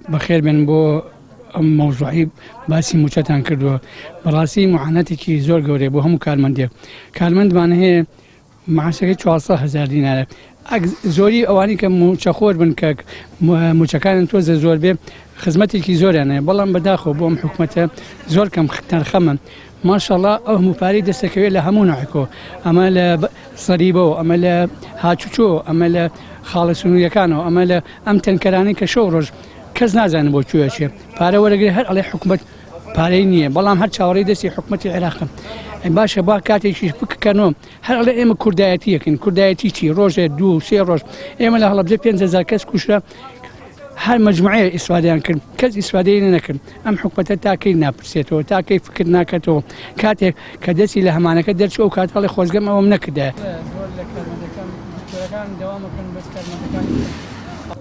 بخير بن بو موضوعی باسی موچەتان کردووە بەڕاستی معانەتێکی زۆر گەورەیە بۆ هەموو کارمەندمان هەیە معاشەکەی 400,000 دینارە زۆری ئەوانی کە موچەخۆر بن کە موچەکانن تۆزە زۆر بێ خزمەتێکی زۆریان هەیە بەڵام بەداخەوە بۆ ئەم حکومەتە زۆر کەم تەنخەمە ماشەڵڵا ئەو هەموو پارەی دەستەکەوێت لە هەموو ناحیەوە ئەمە لە سەریبەوە ئەمە لە هاچوچۆ ئەمە لە خاڵە سنووریەکانەوە ئەمە لە ئەم تەنکەرانی کە شەو ڕۆژ کەس نازانم بۆ کوێ چێ پارە وەرەگرێ هەر ئەڵێ حکومەت پارەی نییە بەڵام هەر چاوەڕێی دەستی حکومەتی عێراقم باشە با کاتێکیش بکەنەوە هەر ئەڵێ ئێمە کوردایەتی یەکەین کوردایەتی چی ڕۆژێ 2-3 ڕۆژ ئێمە لە هەڵەبجە 5,000 کەس کوشرا هەر مجموعەیە ئیسفادەیان کرد کەس ئیسفادەی نەکرد ئەم حکومەتە تاکەی ناپرسێتەوە تاکەی فکر ناکەتەوە کاتێک کە دەستی لە هەمانەکە دەرچوە و کات هەڵی خۆزگەم ئەوەم نەکردایە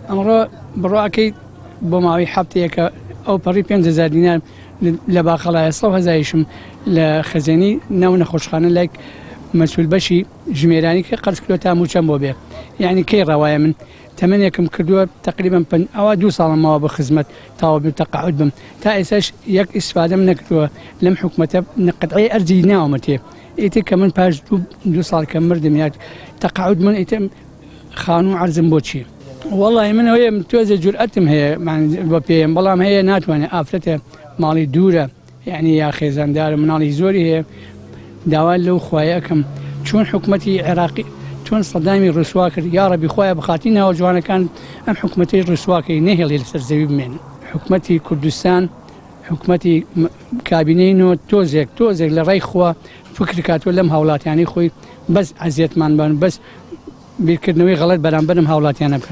ئەمڕۆ بڕواکەی بۆ ماوەی هەفتەیەکە ئەو پەڕی 5,000 دینار لە باخەڵایە 100,000شم لە خەزێنی ناو نەخۆشخانە لایک مەسئول بەشی ژمێرانی کە قەرز کردووە تا موچەم بۆ بێ یعنی کەی ڕەوایە من تەمەنێکم کردووە تقریبا ئەوە 2 ساڵم ماوە بە خزمەت تاوە بێ تەقاعود بم تا ئێستاش یەک ئیسفادەم نەکردووە لەم حکومەتە قەتعی ئەرجی ناومەتێ ئیتر کە من پاش 2 ساڵ کە مردم یاد تەقاعود من ئیتر خانوو عەرزم بۆ چی والله من هەیە تۆزە جورئەتم هەیە بە پێم بەڵام هەیە ناتوانێت ئافرەتە ماڵی دوورە یعنی یا خێزاندارە مناڵی زۆری هەیە داوا لەو خوایەکەم چۆن حکومەتی عێراقی چۆن سەدامی ڕسوا کرد یا ڕەبی خۆیان بخاتی ناوە جوانەکان ئەم حکومەتی ڕسواکەی نەهێڵی لەسەر زەوی بمێنن حکومەتی کوردستان حکومەتی کابینەی تۆزێک لە ڕێی خوا فکر کاتوە لەم هاوڵاتیانی خۆی بەس عەزیەتمان بن بەس بیرکردنەوەی غەڵەت بەرامبەرم هاوڵاتیانە بکەن